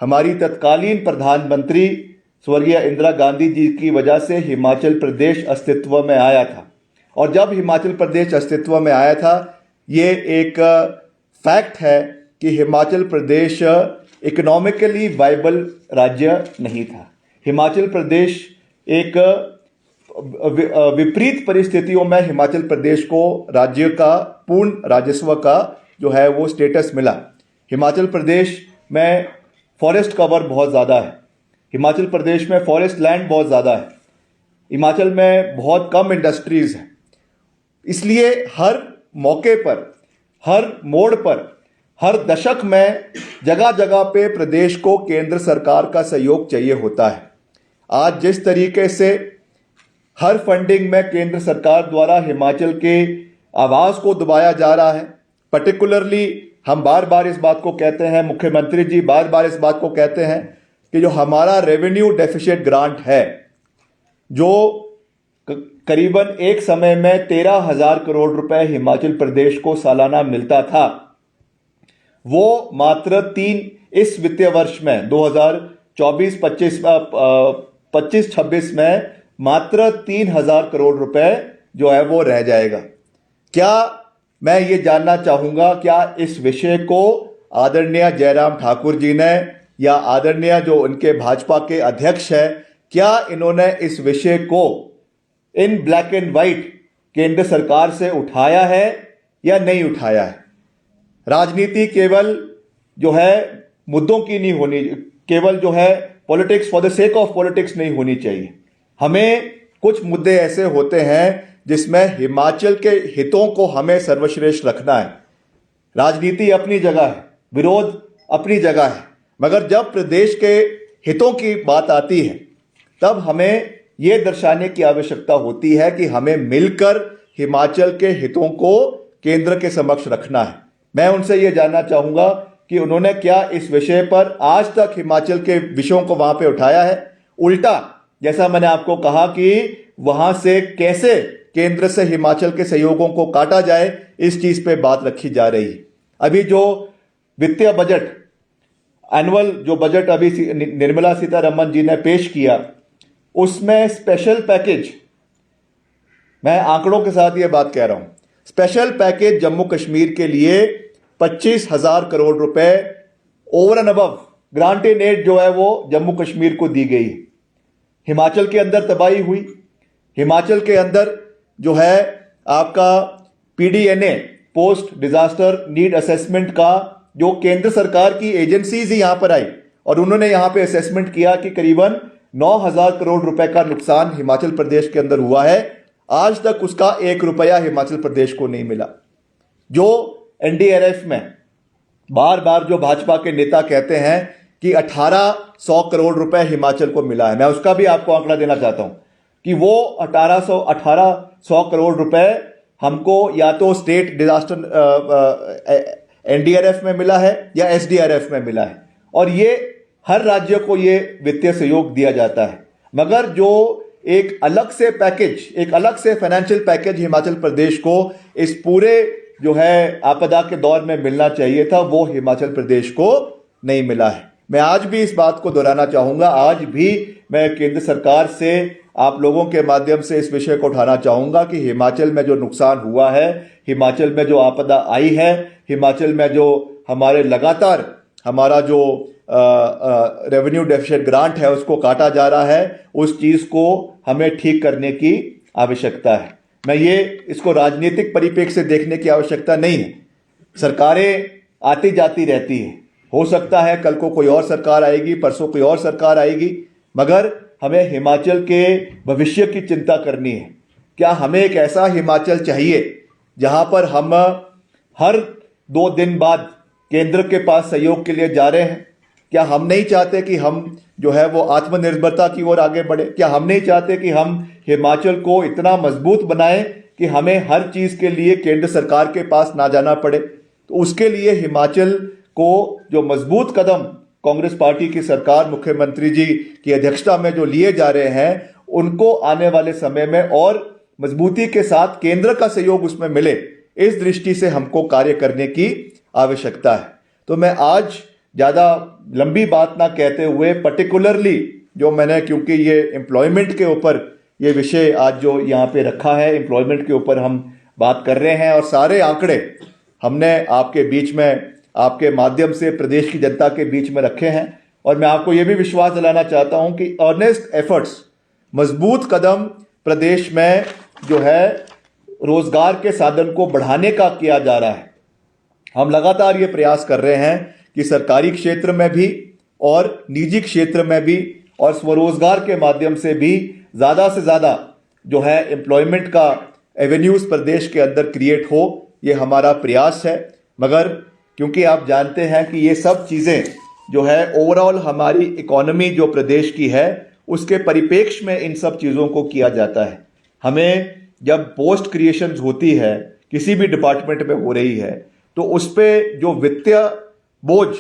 हमारी तत्कालीन प्रधानमंत्री स्वर्गीय इंदिरा गांधी जी की वजह से हिमाचल प्रदेश अस्तित्व में आया था। और जब हिमाचल प्रदेश अस्तित्व में आया था, ये एक फैक्ट है कि हिमाचल प्रदेश इकोनॉमिकली वाइबल राज्य नहीं था। हिमाचल प्रदेश एक विपरीत परिस्थितियों में हिमाचल प्रदेश को राज्य का पूर्ण राजस्व का जो है वो स्टेटस मिला। हिमाचल प्रदेश में फॉरेस्ट कवर बहुत ज़्यादा है, हिमाचल प्रदेश में फॉरेस्ट लैंड बहुत ज़्यादा है, हिमाचल में बहुत कम इंडस्ट्रीज़ हैं। इसलिए हर मौके पर, हर मोड़ पर, हर दशक में जगह जगह पे प्रदेश को केंद्र सरकार का सहयोग चाहिए होता है। आज जिस तरीके से हर फंडिंग में केंद्र सरकार द्वारा हिमाचल के आवाज़ को दबाया जा रहा है, पर्टिकुलरली हम बार बार इस बात को कहते हैं, मुख्यमंत्री जी बार बार इस बात को कहते हैं कि जो हमारा रेवेन्यू डेफिसिट ग्रांट है, जो करीबन एक समय में 13,000 करोड़ रुपए हिमाचल प्रदेश को सालाना मिलता था, वो मात्र इस वित्तीय वर्ष में 2024-25 में मात्र 3,000 करोड़ रुपए जो है वो रह जाएगा। क्या मैं ये जानना चाहूँगा, क्या इस विषय को आदरणीय जयराम ठाकुर जी ने या आदरणीय जो उनके भाजपा के अध्यक्ष हैं, क्या इन्होंने इस विषय को इन ब्लैक एंड वाइट केंद्र सरकार से उठाया है या नहीं उठाया है? राजनीति केवल जो है मुद्दों की नहीं होनी, केवल जो है politics for the sake of politics नहीं होनी चाहिए। हमें कुछ मुद्दे ऐसे होते हैं जिसमें हिमाचल के हितों को हमें सर्वश्रेष्ठ रखना है। राजनीति अपनी जगह है, विरोध अपनी जगह है, मगर जब प्रदेश के हितों की बात आती है तब हमें यह दर्शाने की आवश्यकता होती है कि हमें मिलकर हिमाचल के हितों को केंद्र के समक्ष रखना है। मैं उनसे यह जानना चाहूँगा कि उन्होंने क्या इस विषय पर आज तक हिमाचल के विषयों को वहाँ पे उठाया है? उल्टा जैसा मैंने आपको कहा कि वहाँ से कैसे केंद्र से हिमाचल के सहयोगों को काटा जाए, इस चीज़ पे बात रखी जा रही है। अभी जो वित्तीय बजट, एनुअल जो बजट अभी निर्मला सीतारमण जी ने पेश किया, उसमें स्पेशल पैकेज, मैं आंकड़ों के साथ ये बात कह रहा हूँ, स्पेशल पैकेज जम्मू कश्मीर के लिए 25,000 करोड़ रुपए over and above granted aid जो है वो जम्मू कश्मीर को दी गई। हिमाचल के अंदर तबाही हुई, हिमाचल के अंदर जो है आपका PDNA post disaster need assessment का जो केंद्र सरकार की एजेंसीज ही यहां पर आई और उन्होंने यहां पे असेसमेंट किया कि करीबन 9,000 करोड़ रुपए का नुकसान हिमाचल प्रदेश के अंदर हुआ है। आज तक उसका 1 रुपया हिमाचल प्रदेश को नहीं मिला। जो NDRF में बार बार जो भाजपा के नेता कहते हैं कि 1800 करोड़ रुपए हिमाचल को मिला है, मैं उसका भी आपको आंकड़ा देना चाहता हूं कि वो 1800 करोड़ रुपए हमको या तो स्टेट डिजास्टर NDRF में मिला है या SDRF में मिला है, और ये हर राज्य को ये वित्तीय सहयोग दिया जाता है। मगर जो एक अलग से पैकेज, एक अलग से फाइनेंशियल पैकेज हिमाचल प्रदेश को इस पूरे जो है आपदा के दौर में मिलना चाहिए था, वो हिमाचल प्रदेश को नहीं मिला है। मैं आज भी इस बात को दोहराना चाहूँगा, आज भी मैं केंद्र सरकार से आप लोगों के माध्यम से इस विषय को उठाना चाहूँगा कि हिमाचल में जो नुकसान हुआ है, हिमाचल में जो आपदा आई है, हिमाचल में जो हमारे लगातार हमारा जो रेवेन्यू डेफिसिट ग्रांट है उसको काटा जा रहा है, उस चीज़ को हमें ठीक करने की आवश्यकता है। मैं ये इसको राजनीतिक परिप्रेक्ष्य से देखने की आवश्यकता नहीं है। सरकारें आती जाती रहती है, हो सकता है कल को कोई और सरकार आएगी, परसों कोई और सरकार आएगी, मगर हमें हिमाचल के भविष्य की चिंता करनी है। क्या हमें एक ऐसा हिमाचल चाहिए जहां पर हम हर 2 दिन बाद केंद्र के पास सहयोग के लिए जा रहे हैं? क्या हम नहीं चाहते कि हम जो है वो आत्मनिर्भरता की ओर आगे बढ़े? क्या हम नहीं चाहते कि हम हिमाचल को इतना मजबूत बनाएं कि हमें हर चीज के लिए केंद्र सरकार के पास ना जाना पड़े? तो उसके लिए हिमाचल को जो मजबूत कदम कांग्रेस पार्टी की सरकार, मुख्यमंत्री जी की अध्यक्षता में जो लिए जा रहे हैं, उनको आने वाले समय में और मजबूती के साथ केंद्र का सहयोग उसमें मिले, इस दृष्टि से हमको कार्य करने की आवश्यकता है। तो मैं आज ज़्यादा लंबी बात ना कहते हुए पर्टिकुलरली जो मैंने, क्योंकि ये एम्प्लॉयमेंट के ऊपर ये विषय आज जो यहाँ पे रखा है, एम्प्लॉयमेंट के ऊपर हम बात कर रहे हैं और सारे आंकड़े हमने आपके बीच में, आपके माध्यम से प्रदेश की जनता के बीच में रखे हैं। और मैं आपको ये भी विश्वास दिलाना चाहता हूँ कि अर्नेस्ट एफर्ट्स, मजबूत कदम प्रदेश में जो है रोजगार के साधन को बढ़ाने का किया जा रहा है। हम लगातार ये प्रयास कर रहे हैं कि सरकारी क्षेत्र में भी और निजी क्षेत्र में भी और स्वरोजगार के माध्यम से भी ज़्यादा से ज़्यादा जो है एम्प्लॉयमेंट का एवेन्यूज़ प्रदेश के अंदर क्रिएट हो, ये हमारा प्रयास है। मगर क्योंकि आप जानते हैं कि ये सब चीज़ें जो है ओवरऑल हमारी इकोनॉमी जो प्रदेश की है, उसके परिप्रेक्ष्य में इन सब चीज़ों को किया जाता है। हमें जब पोस्ट क्रिएशंस होती है, किसी भी डिपार्टमेंट में हो रही है, तो उस पर जो वित्तीय बोझ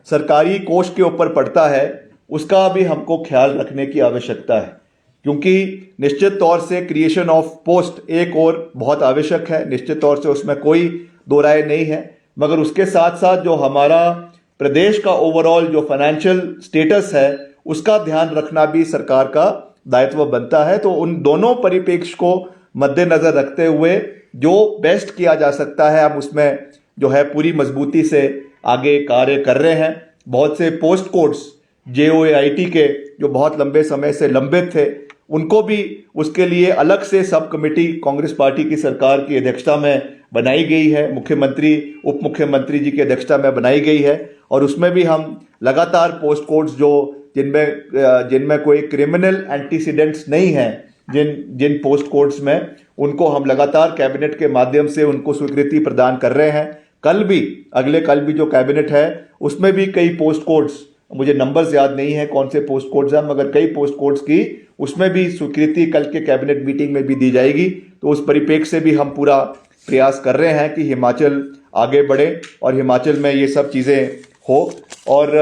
सरकारी कोष के ऊपर पड़ता है, उसका भी हमको ख्याल रखने की आवश्यकता है। क्योंकि निश्चित तौर से क्रिएशन ऑफ पोस्ट एक और बहुत आवश्यक है, निश्चित तौर से उसमें कोई दो राय नहीं है, मगर उसके साथ साथ जो हमारा प्रदेश का ओवरऑल जो फाइनेंशियल स्टेटस है, उसका ध्यान रखना भी सरकार का दायित्व बनता है। तो उन दोनों परिप्रेक्ष्य को मद्देनजर रखते हुए जो बेस्ट किया जा सकता है, हम उसमें जो है पूरी मजबूती से आगे कार्य कर रहे हैं। बहुत से पोस्ट कोड्स JOAIT के जो बहुत लंबे समय से लंबित थे, उनको भी उसके लिए अलग से सब कमेटी कांग्रेस पार्टी की सरकार की अध्यक्षता में बनाई गई है, मुख्यमंत्री उप मुख्यमंत्री जी की अध्यक्षता में बनाई गई है। और उसमें भी हम लगातार पोस्ट कोड्स जो जिनमें कोई क्रिमिनल एंटीसीडेंट्स नहीं हैं, जिन पोस्ट कोड्स में, उनको हम लगातार कैबिनेट के माध्यम से उनको स्वीकृति प्रदान कर रहे हैं। अगले कल भी जो कैबिनेट है, उसमें भी कई पोस्ट कोड्स, मुझे नंबर्स याद नहीं है कौन से पोस्ट कोड्स हैं, मगर कई पोस्ट कोड्स की उसमें भी स्वीकृति कल के कैबिनेट मीटिंग में भी दी जाएगी। तो उस परिप्रेक्ष्य से भी हम पूरा प्रयास कर रहे हैं कि हिमाचल आगे बढ़े और हिमाचल में ये सब चीज़ें हो। और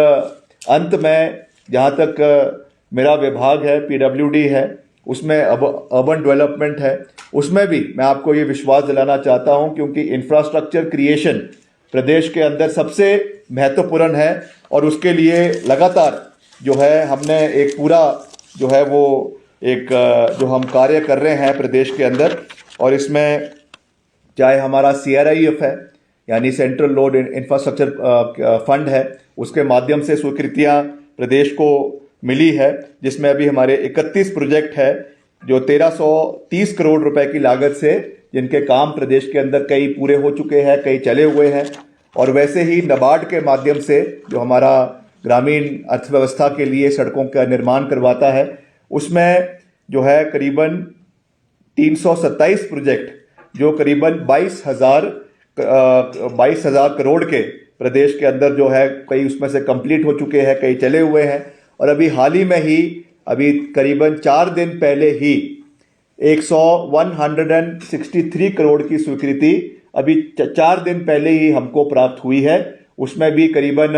अंत में जहाँ तक मेरा विभाग है, PWD है, उसमें अर्बन डेवलपमेंट है, उसमें भी मैं आपको ये विश्वास दिलाना चाहता हूँ, क्योंकि इंफ्रास्ट्रक्चर क्रिएशन प्रदेश के अंदर सबसे महत्वपूर्ण है। और उसके लिए लगातार जो है हमने एक पूरा जो है वो एक जो हम कार्य कर रहे हैं प्रदेश के अंदर, और इसमें चाहे हमारा CRIF है, यानी सेंट्रल रोड इंफ्रास्ट्रक्चर फंड है, उसके माध्यम से स्वीकृतियाँ प्रदेश को मिली है, जिसमें अभी हमारे 31 प्रोजेक्ट है जो 1330 करोड़ रुपए की लागत से, जिनके काम प्रदेश के अंदर कई पूरे हो चुके हैं, कई चले हुए हैं। और वैसे ही NABARD के माध्यम से जो हमारा ग्रामीण अर्थव्यवस्था के लिए सड़कों का निर्माण करवाता है, उसमें जो है करीबन 327 प्रोजेक्ट जो करीबन 22,000 करोड़ के प्रदेश के अंदर जो है, कई उसमें से कंप्लीट हो चुके हैं, कई चले हुए हैं। और अभी हाल ही में ही, अभी करीबन 4 दिन पहले ही 163 करोड़ की स्वीकृति अभी 4 दिन पहले ही हमको प्राप्त हुई है। उसमें भी करीबन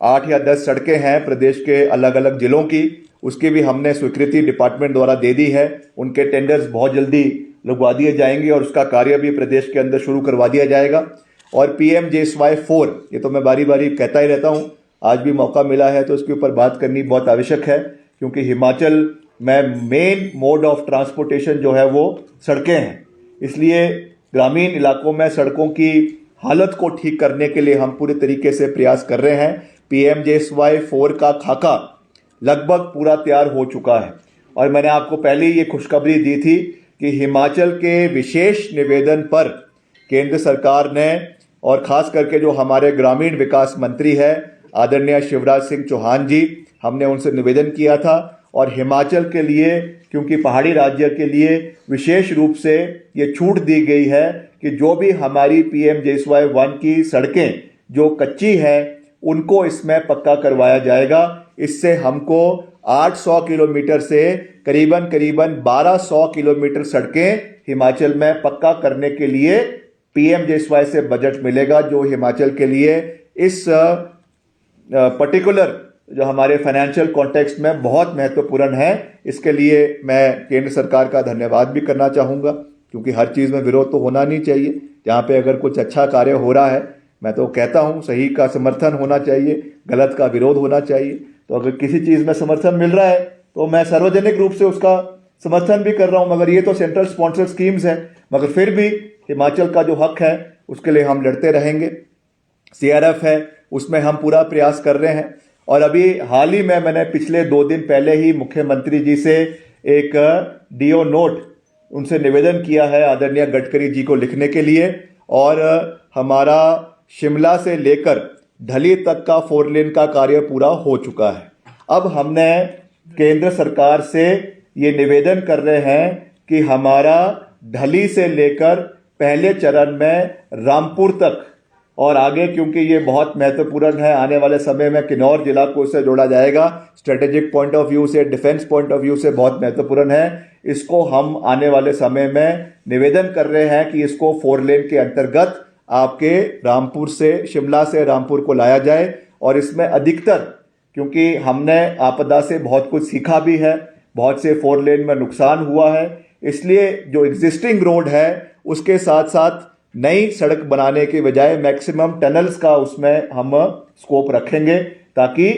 8 या 10 सड़कें हैं प्रदेश के अलग अलग जिलों की, उसकी भी हमने स्वीकृति डिपार्टमेंट द्वारा दे दी है। उनके टेंडर्स बहुत जल्दी लगवा दिए जाएंगे और उसका कार्य भी प्रदेश के अंदर शुरू करवा दिया जाएगा। और PMJSY 4, ये तो मैं बारी बारी कहता ही रहता हूँ, आज भी मौका मिला है तो उसके ऊपर बात करनी बहुत आवश्यक है, क्योंकि हिमाचल में मेन मोड ऑफ ट्रांसपोर्टेशन जो है वो सड़कें हैं। इसलिए ग्रामीण इलाकों में सड़कों की हालत को ठीक करने के लिए हम पूरे तरीके से प्रयास कर रहे हैं। PMJSY 4 का खाका लगभग पूरा तैयार हो चुका है। और मैंने आपको पहले ही ये खुशखबरी दी थी कि हिमाचल के विशेष निवेदन पर केंद्र सरकार ने और ख़ास करके जो हमारे ग्रामीण विकास मंत्री है आदरणीय शिवराज सिंह चौहान जी, हमने उनसे निवेदन किया था और हिमाचल के लिए, क्योंकि पहाड़ी राज्य के लिए विशेष रूप से ये छूट दी गई है कि जो भी हमारी PMJSY 1 की सड़कें जो कच्ची है उनको इसमें पक्का करवाया जाएगा। इससे हमको 800 किलोमीटर से करीबन 1200 किलोमीटर सड़कें हिमाचल में पक्का करने के लिए PMJSY से बजट मिलेगा, जो हिमाचल के लिए इस पर्टिकुलर जो हमारे फाइनेंशियल कॉन्टेक्स्ट में बहुत महत्वपूर्ण है। इसके लिए मैं केंद्र सरकार का धन्यवाद भी करना चाहूँगा, क्योंकि हर चीज़ में विरोध तो होना नहीं चाहिए। जहाँ पे अगर कुछ अच्छा कार्य हो रहा है, मैं तो कहता हूँ सही का समर्थन होना चाहिए, गलत का विरोध होना चाहिए। तो अगर किसी चीज़ में समर्थन मिल रहा है तो मैं सार्वजनिक रूप से उसका समर्थन भी कर रहा हूँ। मगर ये तो सेंट्रल स्पॉन्सर स्कीम्स है, मगर फिर भी हिमाचल का जो हक है उसके लिए हम लड़ते रहेंगे। CRF है, उसमें हम पूरा प्रयास कर रहे हैं। और अभी हाल ही में मैंने पिछले 2 दिन पहले ही मुख्यमंत्री जी से एक DO नोट उनसे निवेदन किया है आदरणीय गडकरी जी को लिखने के लिए। और हमारा शिमला से लेकर ढली तक का 4 लेन का कार्य पूरा हो चुका है। अब हमने केंद्र सरकार से ये निवेदन कर रहे हैं कि हमारा ढली से लेकर पहले चरण में रामपुर तक और आगे, क्योंकि ये बहुत महत्वपूर्ण है, आने वाले समय में किन्नौर जिला को इससे जोड़ा जाएगा, स्ट्रेटेजिक पॉइंट ऑफ व्यू से, डिफेंस पॉइंट ऑफ व्यू से बहुत महत्वपूर्ण है। इसको हम आने वाले समय में निवेदन कर रहे हैं कि इसको 4 लेन के अंतर्गत आपके रामपुर से, शिमला से रामपुर को लाया जाए। और इसमें अधिकतर, क्योंकि हमने आपदा से बहुत कुछ सीखा भी है, बहुत से 4 लेन में नुकसान हुआ है, इसलिए जो एग्जिस्टिंग रोड है उसके साथ साथ नई सड़क बनाने के बजाय मैक्सिमम टनल्स का उसमें हम स्कोप रखेंगे, ताकि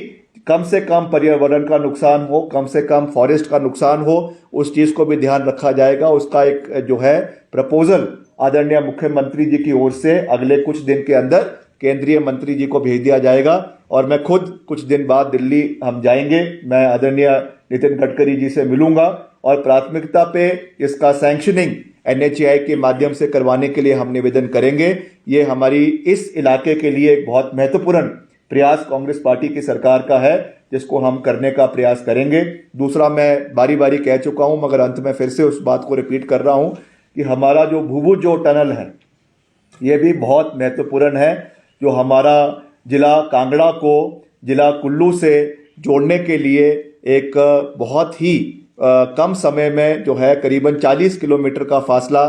कम से कम पर्यावरण का नुकसान हो, कम से कम फॉरेस्ट का नुकसान हो, उस चीज़ को भी ध्यान रखा जाएगा। उसका एक जो है प्रपोजल आदरणीय मुख्यमंत्री जी की ओर से अगले कुछ दिन के अंदर केंद्रीय मंत्री जी को भेज दिया जाएगा। और मैं खुद कुछ दिन बाद दिल्ली हम जाएंगे, मैं आदरणीय नितिन गडकरी जी से मिलूंगा और प्राथमिकता पे इसका सैंक्शनिंग NHAI के माध्यम से करवाने के लिए हम निवेदन करेंगे। ये हमारी इस इलाके के लिए एक बहुत महत्वपूर्ण प्रयास कांग्रेस पार्टी की सरकार का है, जिसको हम करने का प्रयास करेंगे। दूसरा, मैं बारी बारी कह चुका हूं, मगर अंत में फिर से उस बात को रिपीट कर रहा हूं कि हमारा जो भूभुजो टनल है ये भी बहुत महत्वपूर्ण है, जो हमारा जिला कांगड़ा को जिला कुल्लू से जोड़ने के लिए एक बहुत ही कम समय में जो है करीबन 40 किलोमीटर का फासला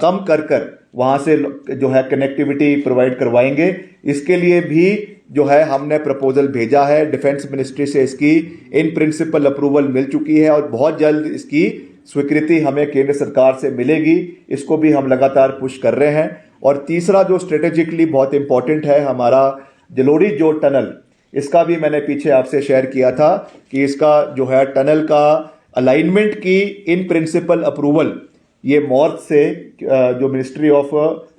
कम कर वहाँ से जो है कनेक्टिविटी प्रोवाइड करवाएंगे। इसके लिए भी जो है हमने प्रपोजल भेजा है, डिफेंस मिनिस्ट्री से इसकी इन प्रिंसिपल अप्रूवल मिल चुकी है और बहुत जल्द इसकी स्वीकृति हमें केंद्र सरकार से मिलेगी। इसको भी हम लगातार पुश कर रहे हैं। और तीसरा जो स्ट्रेटेजिकली बहुत इंपॉर्टेंट है, हमारा जलोड़ी जो टनल, इसका भी मैंने पीछे आपसे शेयर किया था कि इसका जो है टनल का अलाइनमेंट की इन प्रिंसिपल अप्रूवल ये मॉर्थ से जो ministry of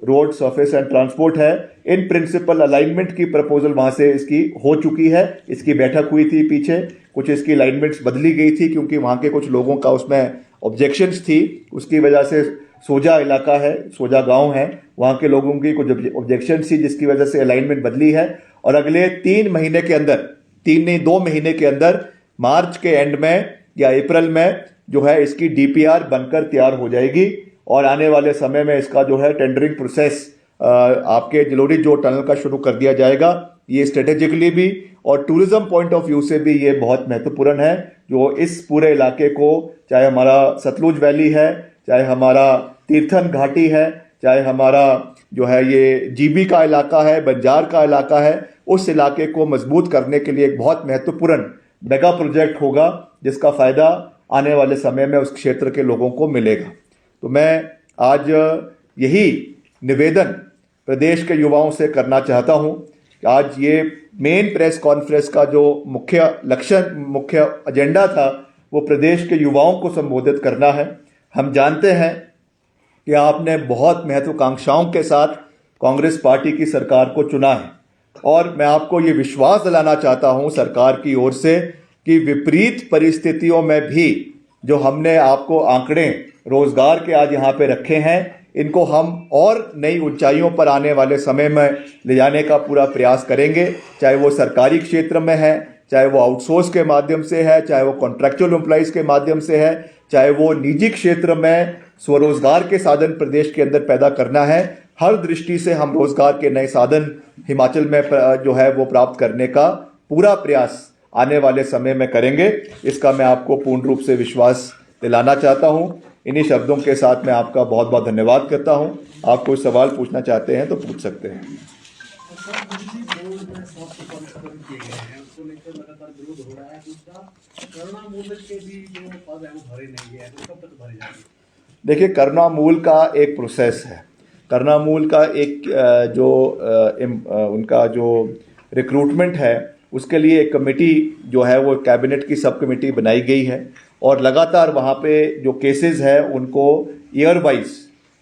road surface and transport है, इन प्रिंसिपल अलाइनमेंट की प्रपोजल वहां से इसकी हो चुकी है। इसकी बैठक हुई थी पीछे, कुछ इसकी अलाइनमेंट्स बदली गई थी क्योंकि वहां के कुछ लोगों का उसमें ऑब्जेक्शंस थी, उसकी वजह से सोजा इलाका है, सोजा गांव है, वहां के लोगों की कुछ ऑब्जेक्शन थी, जिसकी वजह से अलाइनमेंट बदली है। और अगले 3 महीने के अंदर, 3 नहीं 2 महीने के अंदर, मार्च के एंड में या अप्रैल में जो है इसकी DPR बनकर तैयार हो जाएगी और आने वाले समय में इसका जो है टेंडरिंग प्रोसेस आपके जलोड़ी जो टनल का शुरू कर दिया जाएगा। ये स्ट्रेटेजिकली भी और टूरिज्म पॉइंट ऑफ व्यू से भी ये बहुत महत्वपूर्ण है, जो इस पूरे इलाके को, चाहे हमारा सतलुज वैली है, चाहे हमारा तीर्थन घाटी है, चाहे हमारा जो है ये GB का इलाका है, बंजार का इलाका है, उस इलाके को मजबूत करने के लिए एक बहुत महत्वपूर्ण मेगा प्रोजेक्ट होगा, जिसका फ़ायदा आने वाले समय में उस क्षेत्र के लोगों को मिलेगा। तो मैं आज यही निवेदन प्रदेश के युवाओं से करना चाहता हूं कि आज ये मेन प्रेस कॉन्फ्रेंस का जो मुख्य एजेंडा था वो प्रदेश के युवाओं को संबोधित करना है। हम जानते हैं कि आपने बहुत महत्वाकांक्षाओं के साथ कांग्रेस पार्टी की सरकार को चुना है और मैं आपको ये विश्वास दिलाना चाहता हूं सरकार की ओर से कि विपरीत परिस्थितियों में भी जो हमने आपको आंकड़े रोजगार के आज यहाँ पे रखे हैं, इनको हम और नई ऊंचाइयों पर आने वाले समय में ले जाने का पूरा प्रयास करेंगे, चाहे वो सरकारी क्षेत्र में है, चाहे वो आउटसोर्स के माध्यम से है, चाहे वो कॉन्ट्रैक्चुअल एम्प्लॉइज के माध्यम से है, चाहे वो निजी क्षेत्र में स्वरोजगार के साधन प्रदेश के अंदर पैदा करना है। हर दृष्टि से हम रोजगार के नए साधन हिमाचल में जो है वो प्राप्त करने का पूरा प्रयास आने वाले समय में करेंगे। इसका मैं आपको पूर्ण रूप से विश्वास दिलाना चाहता हूँ। इन्हीं शब्दों के साथ मैं आपका बहुत बहुत धन्यवाद करता हूँ। आप कोई सवाल पूछना चाहते हैं तो पूछ सकते हैं। देखिए, करुणा मूल का एक प्रोसेस है। करुणा मूल का एक उनका जो रिक्रूटमेंट है, उसके लिए एक कमेटी जो है वो कैबिनेट की सब कमेटी बनाई गई है और लगातार वहाँ पे जो केसेस है उनको ईयर वाइज,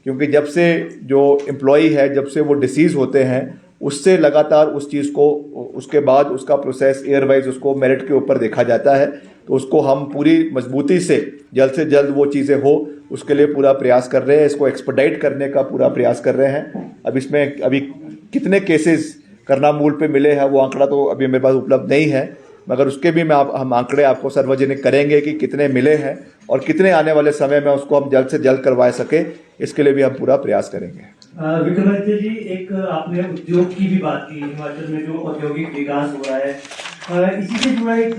क्योंकि जब से जो एम्प्लॉई है जब से वो डिसीज़ होते हैं उससे लगातार उस चीज़ को, उसके बाद उसका प्रोसेस ईयर वाइज उसको मेरिट के ऊपर देखा जाता है। तो उसको हम पूरी मजबूती से जल्द वो चीज़ें हो उसके लिए पूरा प्रयास कर रहे हैं। इसको एक्सपेडाइट करने का पूरा प्रयास कर रहे हैं। अब इसमें अभी कितने केसेस करना मूल पे मिले हैं वो आंकड़ा तो अभी मेरे पास उपलब्ध नहीं है, मगर उसके भी हम आंकड़े आपको सार्वजनिक करेंगे कि कितने मिले हैं और कितने आने वाले समय में उसको हम जल्द से जल्द करवा सके, इसके लिए भी हम पूरा प्रयास करेंगे। विक्रमादित्य जी, एक आपने उद्योग की भी बात की, हिमाचल में जो औद्योगिक विकास हो रहा है, इसी से जुड़ा एक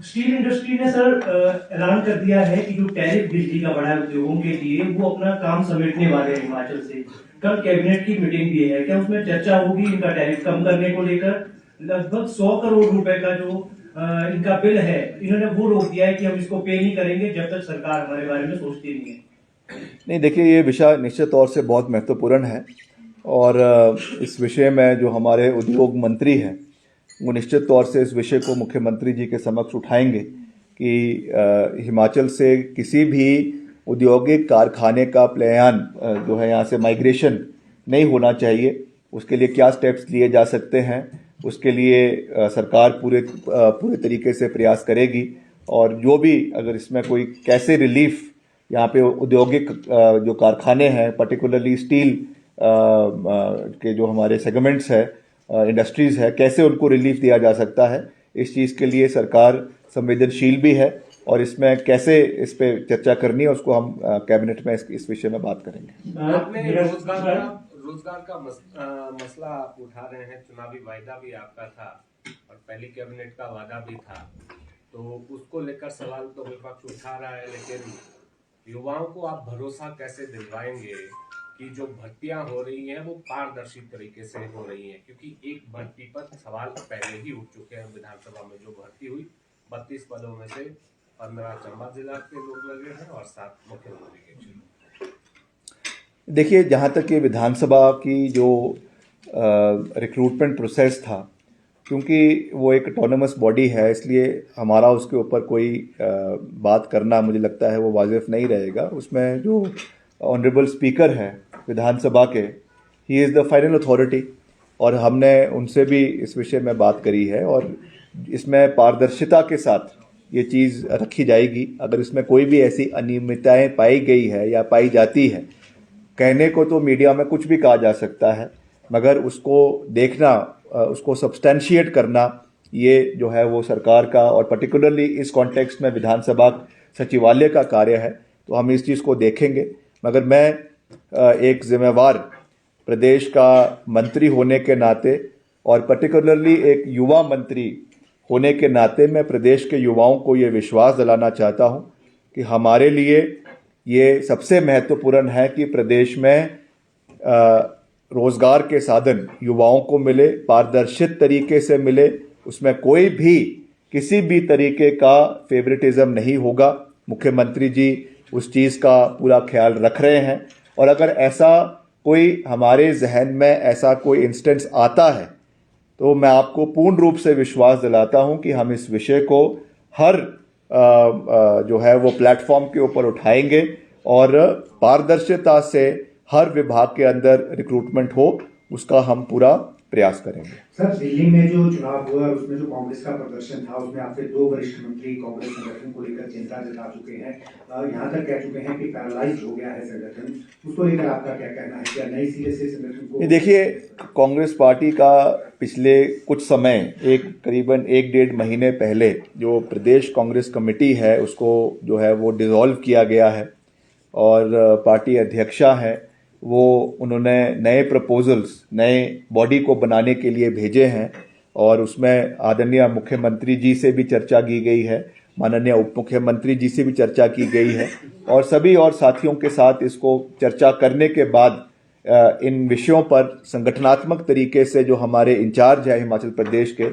स्टील इंडस्ट्री ने सर ऐलान कर दिया है कि जो टैरिफ बिजली का बढ़ा है उद्योगों के लिए, वो अपना काम समेटने वाले हैं हिमाचल से। कल कैबिनेट की मीटिंग भी है, क्या उसमें चर्चा होगी इनका टैरिफ कम करने को लेकर? लगभग 100 करोड़ रुपए का जो इनका बिल है, इन्होंने वो रोक दिया है कि हम इसको पे नहीं करेंगे जब तक सरकार हमारे बारे में सोचती नहीं है। नहीं, देखिए, ये विषय निश्चित तौर से बहुत महत्वपूर्ण है और इस विषय में जो हमारे उद्योग मंत्री हैं वो निश्चित तौर से इस विषय को मुख्यमंत्री जी के समक्ष उठाएंगे कि हिमाचल से किसी भी औद्योगिक कारखाने का प्लान जो है यहाँ से माइग्रेशन नहीं होना चाहिए। उसके लिए क्या स्टेप्स लिए जा सकते हैं, उसके लिए सरकार पूरे तरीके से प्रयास करेगी और जो भी अगर इसमें कोई कैसे रिलीफ यहाँ पे औद्योगिक जो कारखाने हैं, पर्टिकुलरली स्टील के जो हमारे सेगमेंट्स है, इंडस्ट्रीज़ है, कैसे उनको रिलीफ दिया जा सकता है, इस चीज़ के लिए सरकार संवेदनशील भी है और इसमें कैसे इस पे चर्चा करनी है उसको हम कैबिनेट में इस विषय में बात करेंगे। आपने रोजगार का मसला आप उठा रहे हैं, चुनावी वायदा भी आपका था और पहली कैबिनेट का वादा भी था, तो उसको लेकर सवाल तो विपक्ष उठा रहा है, लेकिन युवाओं को आप भरोसा कैसे दिलवाएंगे कि जो भर्तियां हो रही हैं वो पारदर्शी तरीके से हो रही हैं? क्योंकि एक भर्ती पर सवाल पहले ही उठ चुके हैं विधानसभा में। जो भर्ती हुई 32 पदों में से 15 चंबा जिला के लोग लगे हैं और 7 मुख्यमंत्री के क्षेत्र। देखिए, जहाँ तक ये विधानसभा की जो रिक्रूटमेंट प्रोसेस था, क्योंकि वो एक ऑटोनमस बॉडी है, इसलिए हमारा उसके ऊपर कोई बात करना मुझे लगता है वो वाजिब नहीं रहेगा। उसमें जो ऑनरेबल स्पीकर हैं विधानसभा के, he is the final authority और हमने उनसे भी इस विषय में बात करी है और इसमें पारदर्शिता के साथ ये चीज़ रखी जाएगी। अगर इसमें कोई भी ऐसी अनियमितताएं पाई गई है या पाई जाती है, कहने को तो मीडिया में कुछ भी कहा जा सकता है, मगर उसको देखना, उसको सब्सटेंशिएट करना, ये जो है वो सरकार का और पर्टिकुलरली इस कॉन्टेक्स्ट में विधानसभा सचिवालय का कार्य है। तो हम इस चीज़ को देखेंगे, मगर मैं एक जिम्मेवार प्रदेश का मंत्री होने के नाते और पर्टिकुलरली एक युवा मंत्री होने के नाते मैं प्रदेश के युवाओं को ये विश्वास दिलाना चाहता हूँ कि हमारे लिए ये सबसे महत्वपूर्ण है कि प्रदेश में रोजगार के साधन युवाओं को मिले, पारदर्शित तरीके से मिले, उसमें कोई भी किसी भी तरीके का फेवरेटिज्म नहीं होगा। मुख्यमंत्री जी उस चीज़ का पूरा ख्याल रख रहे हैं और अगर ऐसा कोई हमारे जहन में ऐसा कोई इंस्टेंस आता है तो मैं आपको पूर्ण रूप से विश्वास दिलाता हूं कि हम इस विषय को हर जो है वो प्लेटफॉर्म के ऊपर उठाएंगे और पारदर्शिता से हर विभाग के अंदर रिक्रूटमेंट हो उसका हम पूरा प्रयास करेंगे। सर, दिल्ली में जो चुनाव हुआ उसमें जो कांग्रेस का प्रदर्शन था उसमें आपके 2 वरिष्ठ मंत्री कांग्रेस संगठन को लेकर चिंता जता चुके हैं, यहाँ तक कह चुके हैं कि पैरालाइज हो गया है संगठन। उसको लेकर आपका क्या कहना है? क्या नई सिरे से संगठन को? देखिए, कांग्रेस पार्टी का पिछले कुछ समय करीबन 1-1.5 महीने पहले जो प्रदेश कांग्रेस कमेटी है उसको जो है वो डिसॉल्व किया गया है और पार्टी अध्यक्षा है वो उन्होंने नए प्रपोजल्स नए बॉडी को बनाने के लिए भेजे हैं और उसमें आदरणीय मुख्यमंत्री जी से भी चर्चा की गई है, माननीय उप मुख्यमंत्री जी से भी चर्चा की गई है और सभी और साथियों के साथ इसको चर्चा करने के बाद इन विषयों पर संगठनात्मक तरीके से जो हमारे इंचार्ज है हिमाचल प्रदेश के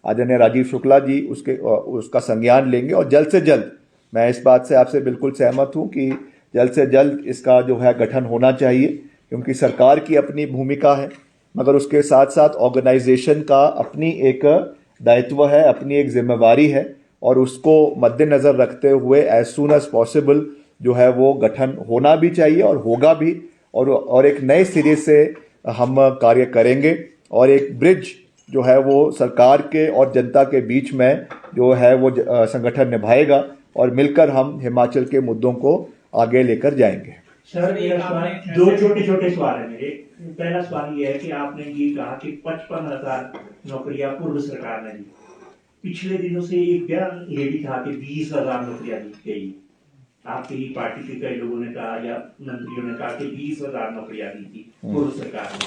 आदरणीय राजीव शुक्ला जी उसका संज्ञान लेंगे और जल्द से जल्द, मैं इस बात से आपसे बिल्कुल सहमत हूं कि जल्द से जल्द इसका जो है गठन होना चाहिए क्योंकि सरकार की अपनी भूमिका है मगर उसके साथ साथ ऑर्गेनाइजेशन का अपनी एक दायित्व है, अपनी एक जिम्मेवारी है और उसको मद्देनज़र रखते हुए एज सून एज पॉसिबल जो है वो गठन होना भी चाहिए और होगा भी और एक नए सिरे से हम कार्य करेंगे और एक ब्रिज जो है वो सरकार के और जनता के बीच में जो है वो संगठन निभाएगा और मिलकर हम हिमाचल के मुद्दों को आगे लेकर जाएंगे। सर, दो छोटे सवाल है मेरे। पहला सवाल ये है कि आपने ये कहा कि 55,000 नौकरियां पूर्व सरकार ने दी। पिछले दिनों से एक बयान ये भी था कि 20,000 नौकरियां दी गई। आपकी पार्टी के कई लोगों ने कहा या मंत्रियों ने कहा कि 20,000 नौकरियां दी थी पूर्व सरकार ने।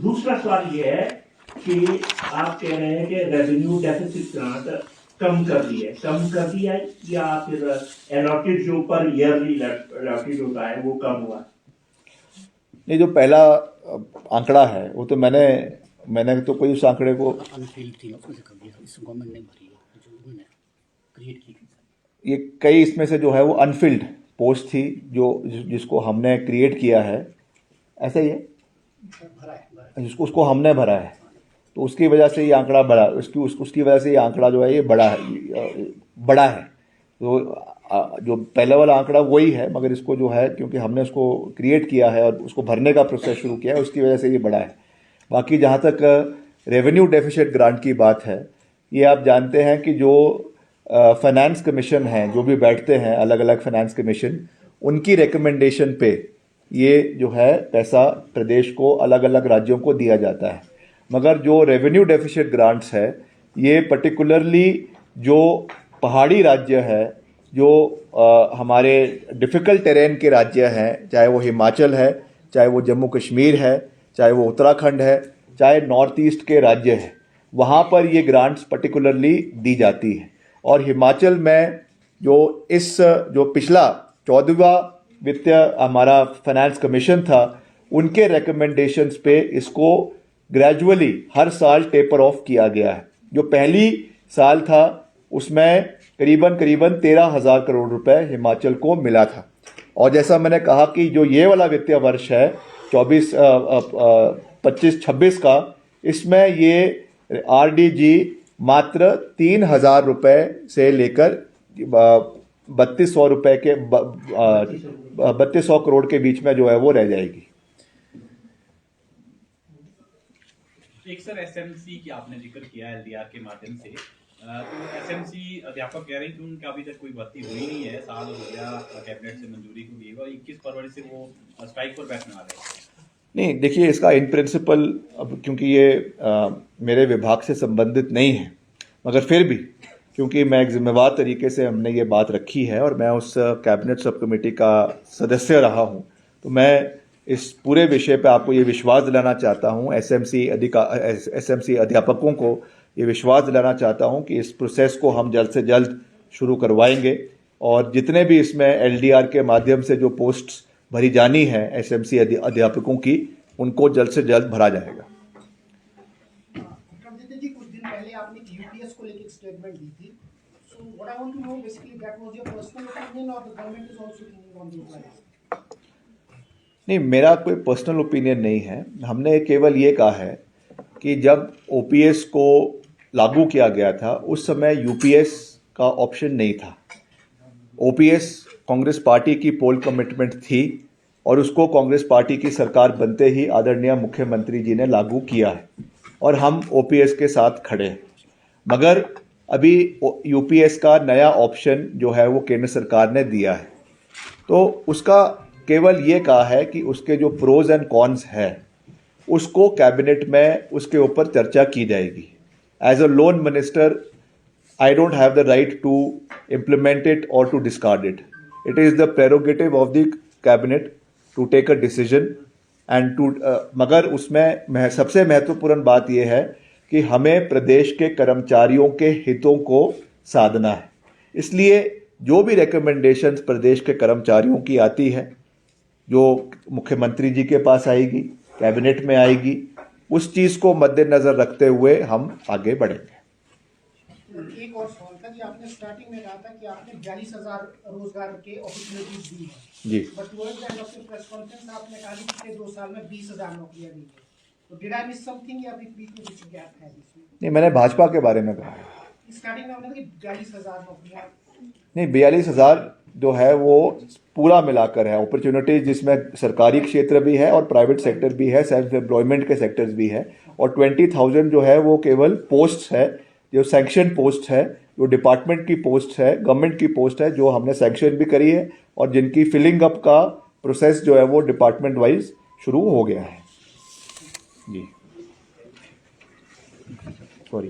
दूसरा सवाल ये है कि आप कह रहे हैं कि रेवेन्यू डेफिसिट ग्रांट कम कर दिया है या फिर अलॉटेड जो पर ईयरली अलॉटेड होता है वो कम हुआ? नहीं, जो पहला आंकड़ा है वो तो मैंने तो कोई उस आंकड़े को ये कई इसमें से जो है वो अनफिल्ड पोस्ट थी जिसको हमने क्रिएट किया है, ऐसा ही है उसको हमने भरा है तो उसकी वजह से ये आंकड़ा बढ़ा, उसकी वजह से ये आंकड़ा जो है ये बड़ा है। तो जो पहले वाला आंकड़ा वही है मगर इसको जो है क्योंकि हमने उसको क्रिएट किया है और उसको भरने का प्रोसेस शुरू किया है उसकी वजह से ये बड़ा है। बाकी जहाँ तक रेवेन्यू डेफिसिट ग्रांट की बात है, ये आप जानते हैं कि जो फाइनेंस कमीशन हैं जो भी बैठते हैं अलग अलग फाइनेंस कमीशन उनकी रिकमेंडेशन पे ये जो है पैसा प्रदेश को अलग अलग राज्यों को दिया जाता है मगर जो रेवेन्यू डेफिसिट ग्रांट्स है ये पर्टिकुलरली जो पहाड़ी राज्य है जो हमारे डिफ़िकल्ट टेरेन के राज्य हैं, चाहे वो हिमाचल है, चाहे वो जम्मू कश्मीर है, चाहे वो उत्तराखंड है, चाहे नॉर्थ ईस्ट के राज्य हैं, वहाँ पर ये ग्रांट्स पर्टिकुलरली दी जाती है। और हिमाचल में जो पिछला 14वां वित्तीय हमारा फाइनेंस कमीशन था उनके रिकमेंडेशंस पे इसको ग्रेजुअली हर साल टेपर ऑफ किया गया है। जो पहली साल था उसमें करीबन 13,000 करोड़ रुपए हिमाचल को मिला था और जैसा मैंने कहा कि जो ये वाला वित्तीय वर्ष है 25-26 का, इसमें ये आरडीजी मात्र 3,000 रुपए से लेकर 3,200 रुपए के 3,200 करोड़ के बीच में जो है वो रह जाएगी। एक सर एसएमसी की आपने जिक्र किया एलडीआर के माध्यम से, तो एसएमसी अध्यापक कह रहे हैं कि उनका अभी तक कोई भर्ती हुई नहीं है, साल हो गया कैबिनेट से मंजूरी को दिए और 21 फरवरी से वो स्ट्राइक पर बैठने वाले हैं। नहीं, देखिए इसका इन प्रिंसिपल अब क्योंकि ये मेरे विभाग से संबंधित नहीं है मगर फिर भी क्योंकि मैं एक जिम्मेवार तरीके से हमने ये बात रखी है और मैं उस कैबिनेट सब कमेटी का सदस्य रहा हूँ तो मैं इस पूरे विषय पे आपको ये विश्वास दिलाना चाहता हूँ, एसएमसी अध्यापकों को ये विश्वास दिलाना चाहता हूँ कि इस प्रोसेस को हम जल्द से जल्द शुरू करवाएंगे और जितने भी इसमें एलडीआर के माध्यम से जो पोस्ट्स भरी जानी है एसएमसी अध्यापकों की उनको जल्द से जल्द भरा जाएगा। जी, कुछ दिन पहले आपने यूपीएस को लेकर स्टेटमेंट दी थी, so what I want to know basically that was your personal opinion और the government is also thinking on this lines? नहीं, मेरा कोई पर्सनल ओपिनियन नहीं है। हमने केवल ये कहा है कि जब ओपीएस को लागू किया गया था उस समय यूपीएस का ऑप्शन नहीं था। ओपीएस कांग्रेस पार्टी की पोल कमिटमेंट थी और उसको कांग्रेस पार्टी की सरकार बनते ही आदरणीय मुख्यमंत्री जी ने लागू किया है और हम ओपीएस के साथ खड़े हैं। मगर अभी यूपीएस का नया ऑप्शन जो है वो केंद्र सरकार ने दिया है, तो उसका केवल ये कहा है कि उसके जो प्रोज एंड कॉन्स है उसको कैबिनेट में उसके ऊपर चर्चा की जाएगी। As a lone minister I don't have the right to implement it or to discard it. It is the prerogative of the cabinet to take a decision and to मगर उसमें सबसे महत्वपूर्ण बात यह है कि हमें प्रदेश के कर्मचारियों के हितों को साधना है। इसलिए जो भी रिकमेंडेशंस प्रदेश के कर्मचारियों की आती है, जो मुख्यमंत्री जी के पास आएगी, कैबिनेट में आएगी, उस चीज़ को मद्देनज़र रखते हुए हम आगे बढ़ेंगे। एक और सवाल था जी, आपने स्टार्टिंग में कहा था कि आपने 42,000 रोजगार के अपॉर्चुनिटीज दी हैं जी। But towards the end of the press conference आपने कहा कि पिछले 2 साल में 20,000 नौकरियां दी हैं, तो डिड आई मिस समथिंग या अभी बीच में कुछ गैप है इसमें? नहीं, मैंने भाजपा के बारे में कहा। स्टार्टिंग में आपने कहा कि 42,000 नौकरियां नहीं, 42,000 जो है वो पूरा मिलाकर है अपॉर्चुनिटीज, जिसमें सरकारी क्षेत्र भी है और प्राइवेट सेक्टर भी है, सेल्फ एम्प्लॉयमेंट के सेक्टर्स भी है। और 20,000 जो है वो केवल पोस्ट है, जो सैंक्शन पोस्ट है, जो डिपार्टमेंट की पोस्ट है, गवर्नमेंट की पोस्ट है, जो हमने सैंक्शन भी करी है और जिनकी फिलिंग अप का प्रोसेस जो है वो डिपार्टमेंट वाइज शुरू हो गया है। जी, सॉरी।